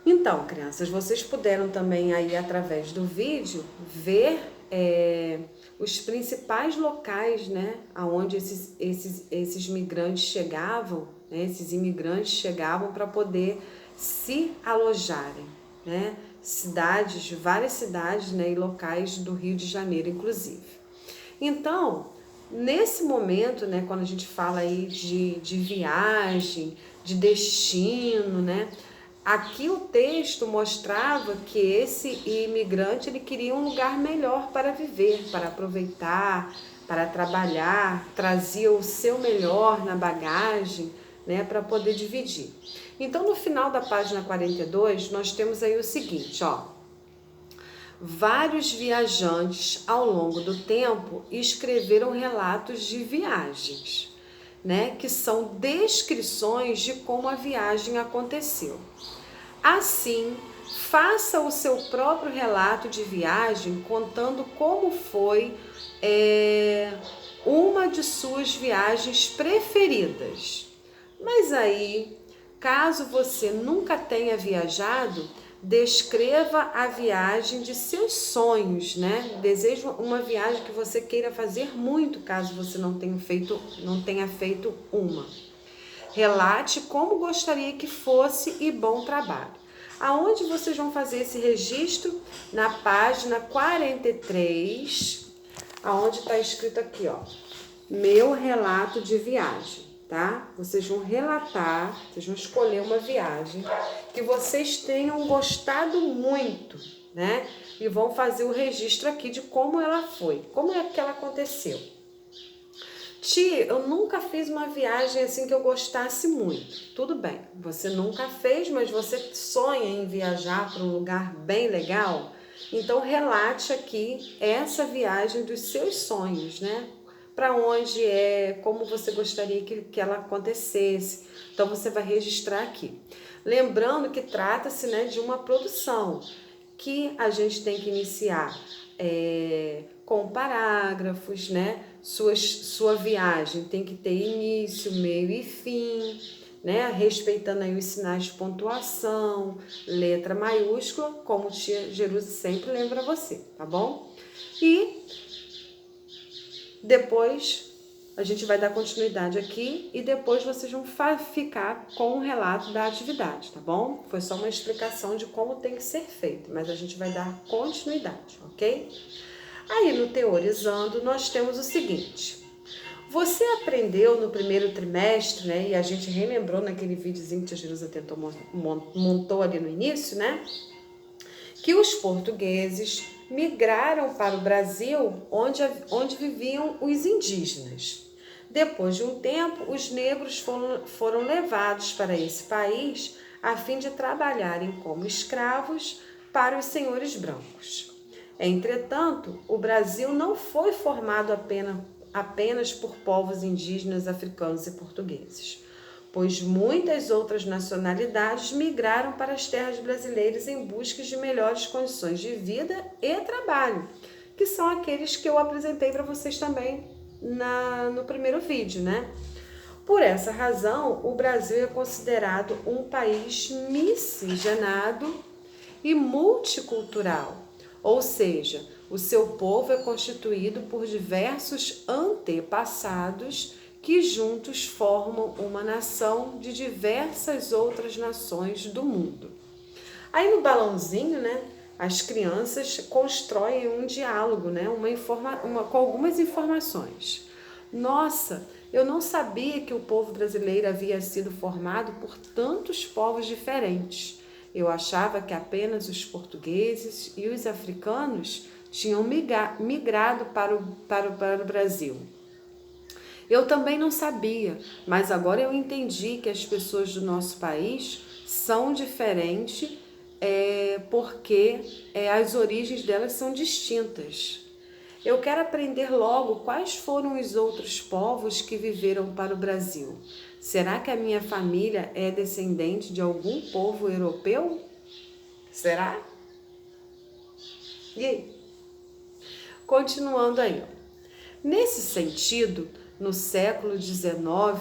Então, crianças, vocês puderam também aí através do vídeo ver os principais locais, né, aonde esses migrantes chegavam, né, esses imigrantes chegavam para poder se alojarem, né, cidades, várias cidades, né, e locais do Rio de Janeiro, inclusive. Então, nesse momento, né, quando a gente fala aí de viagem, de destino, né, aqui o texto mostrava que esse imigrante ele queria um lugar melhor para viver, para aproveitar, para trabalhar, trazia o seu melhor na bagagem, né, para poder dividir. Então, no final da página 42, nós temos aí o seguinte, ó. Vários viajantes ao longo do tempo escreveram relatos de viagens, né, que são descrições de como a viagem aconteceu. Assim, faça o seu próprio relato de viagem contando como foi uma de suas viagens preferidas. Mas aí, caso você nunca tenha viajado, descreva a viagem de seus sonhos, né? Desejo uma viagem que você queira fazer muito, caso você não tenha feito uma. Relate como gostaria que fosse e bom trabalho. Aonde vocês vão fazer esse registro? Na página 43, aonde está escrito aqui, ó, meu relato de viagem, tá? Vocês vão relatar, vocês vão escolher uma viagem que vocês tenham gostado muito, né? E vão fazer o registro aqui de como ela foi, como é que ela aconteceu. Tia, eu nunca fiz uma viagem assim que eu gostasse muito. Tudo bem, você nunca fez, mas você sonha em viajar para um lugar bem legal? Então relate aqui essa viagem dos seus sonhos, né? Para onde como você gostaria que ela acontecesse. Então você vai registrar aqui. Lembrando que trata-se, né, de uma produção que a gente tem que iniciar com parágrafos, né? Sua viagem tem que ter início, meio e fim, né? Respeitando aí os sinais de pontuação, letra maiúscula, como tia Jerusa sempre lembra você, tá bom? E depois a gente vai dar continuidade aqui e depois vocês vão ficar com o relato da atividade, tá bom? Foi só uma explicação de como tem que ser feito, mas a gente vai dar continuidade, ok? Aí no Teorizando nós temos o seguinte: você aprendeu no primeiro trimestre, né? E a gente relembrou naquele videozinho que a Jerusa montou ali no início, né? Que os portugueses migraram para o Brasil, onde viviam os indígenas. Depois de um tempo, os negros foram levados para esse país a fim de trabalharem como escravos para os senhores brancos. Entretanto, o Brasil não foi formado apenas por povos indígenas, africanos e portugueses, pois muitas outras nacionalidades migraram para as terras brasileiras em busca de melhores condições de vida e trabalho, que são aqueles que eu apresentei para vocês também no primeiro vídeo, né? Por essa razão, o Brasil é considerado um país miscigenado e multicultural, ou seja, o seu povo é constituído por diversos antepassados que juntos formam uma nação de diversas outras nações do mundo. Aí no balãozinho, né, as crianças constroem um diálogo, né, com algumas informações. Nossa, eu não sabia que o povo brasileiro havia sido formado por tantos povos diferentes. Eu achava que apenas os portugueses e os africanos tinham migrado para o Brasil. Eu também não sabia, mas agora eu entendi que as pessoas do nosso país são diferentes porque as origens delas são distintas. Eu quero aprender logo quais foram os outros povos que viveram para o Brasil. Será que a minha família é descendente de algum povo europeu? Será? E aí? Continuando aí. Nesse sentido, no século XIX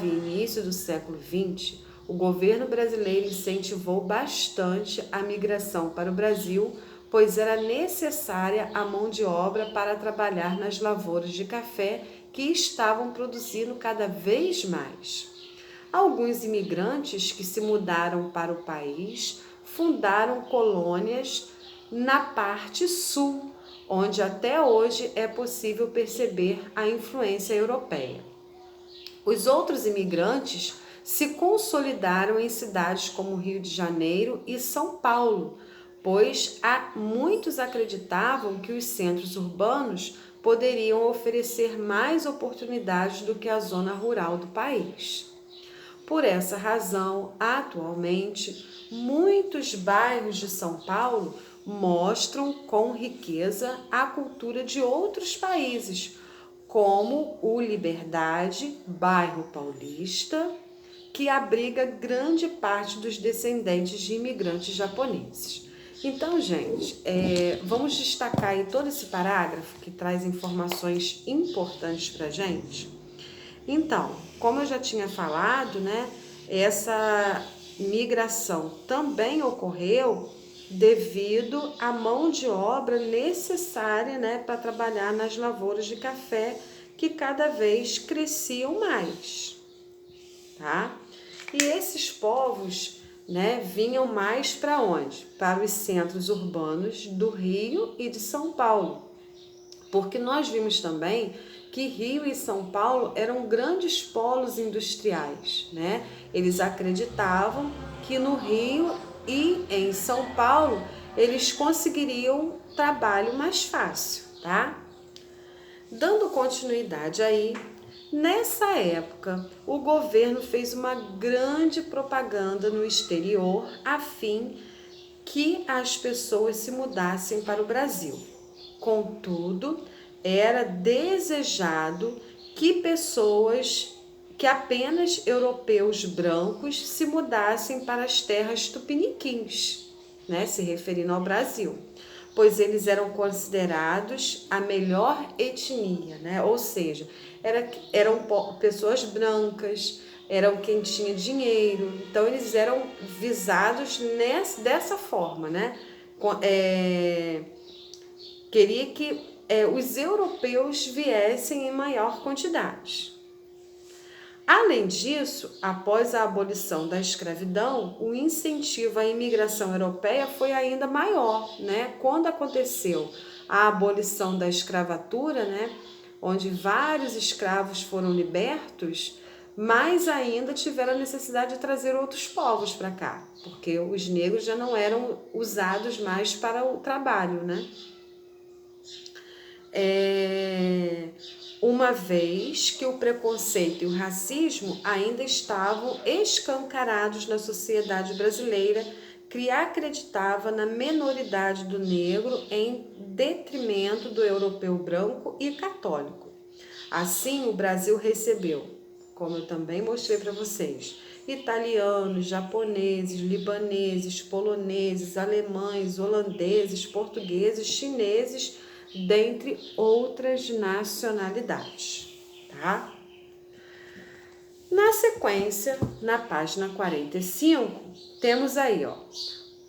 e início do século XX, o governo brasileiro incentivou bastante a migração para o Brasil, pois era necessária a mão de obra para trabalhar nas lavouras de café que estavam produzindo cada vez mais. Alguns imigrantes que se mudaram para o país fundaram colônias na parte sul, onde até hoje é possível perceber a influência europeia. Os outros imigrantes se consolidaram em cidades como Rio de Janeiro e São Paulo, pois muitos acreditavam que os centros urbanos poderiam oferecer mais oportunidades do que a zona rural do país. Por essa razão, atualmente, muitos bairros de São Paulo mostram com riqueza a cultura de outros países, como o Liberdade, bairro paulista, que abriga grande parte dos descendentes de imigrantes japoneses. Então, gente, vamos destacar aí todo esse parágrafo que traz informações importantes para a gente. Então, como eu já tinha falado, né, essa migração também ocorreu devido à mão de obra necessária, né, para trabalhar nas lavouras de café que cada vez cresciam mais, tá? E esses povos, né, vinham mais para onde? Para os centros urbanos do Rio e de São Paulo, porque nós vimos também que Rio e São Paulo eram grandes polos industriais, né? Eles acreditavam que no Rio e em São Paulo eles conseguiriam trabalho mais fácil, tá? Dando continuidade aí, nessa época, o governo fez uma grande propaganda no exterior a fim que as pessoas se mudassem para o Brasil. Contudo, era desejado que apenas europeus brancos se mudassem para as terras tupiniquins, né, se referindo ao Brasil, pois eles eram considerados a melhor etnia, né? Ou seja, eram pessoas brancas, eram quem tinha dinheiro, então eles eram visados dessa forma, né? Queria que os europeus viessem em maior quantidade. Além disso, após a abolição da escravidão, o incentivo à imigração europeia foi ainda maior, né? Quando aconteceu a abolição da escravatura, né, onde vários escravos foram libertos, mais ainda tiveram a necessidade de trazer outros povos para cá, porque os negros já não eram usados mais para o trabalho, né? Uma vez que o preconceito e o racismo ainda estavam escancarados na sociedade brasileira, que acreditava na minoridade do negro em detrimento do europeu branco e católico. Assim, o Brasil recebeu, como eu também mostrei para vocês, italianos, japoneses, libaneses, poloneses, alemães, holandeses, portugueses, chineses, dentre outras nacionalidades, tá? Na sequência, na página 45, temos aí, ó,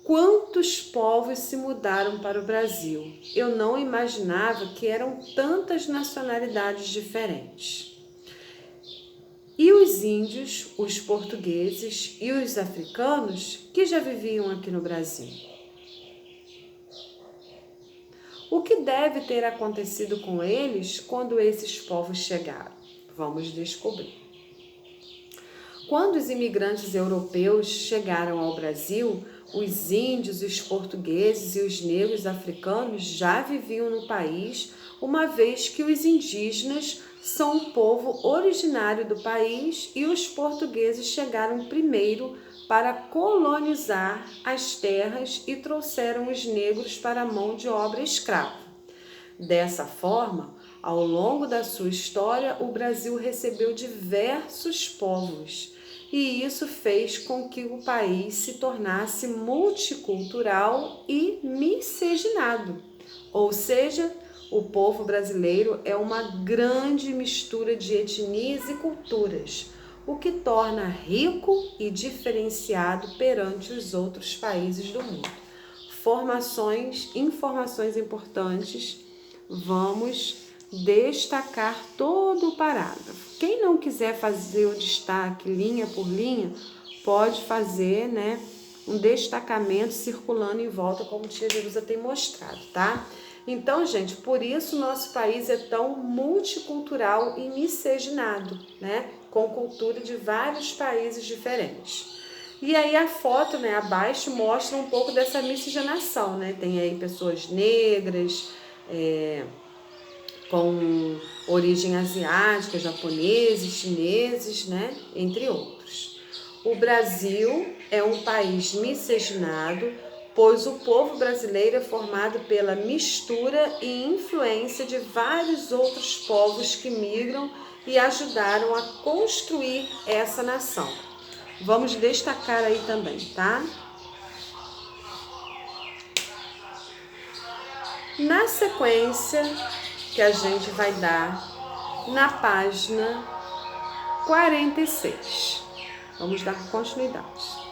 quantos povos se mudaram para o Brasil? Eu não imaginava que eram tantas nacionalidades diferentes. E os índios, os portugueses e os africanos que já viviam aqui no Brasil? O que deve ter acontecido com eles quando esses povos chegaram? Vamos descobrir. Quando os imigrantes europeus chegaram ao Brasil, os índios, os portugueses e os negros africanos já viviam no país, uma vez que os indígenas são um povo originário do país e os portugueses chegaram primeiro para colonizar as terras e trouxeram os negros para a mão de obra escrava. Dessa forma, ao longo da sua história, o Brasil recebeu diversos povos e isso fez com que o país se tornasse multicultural e miscigenado, ou seja, o povo brasileiro é uma grande mistura de etnias e culturas, o que torna rico e diferenciado perante os outros países do mundo. Informações importantes, vamos destacar todo o parágrafo. Quem não quiser fazer o destaque linha por linha, pode fazer, né, um destacamento circulando em volta, como tia Jerusa tem mostrado, tá? Então, gente, por isso nosso país é tão multicultural e miscigenado, né? Com cultura de vários países diferentes. E aí a foto, né, abaixo mostra um pouco dessa miscigenação, né? Tem aí pessoas negras, com origem asiática, japoneses, chineses, né? Entre outros. O Brasil é um país miscigenado, pois o povo brasileiro é formado pela mistura e influência de vários outros povos que migram e ajudaram a construir essa nação. Vamos destacar aí também, tá? Na sequência que a gente vai dar na página 46. Vamos dar continuidade.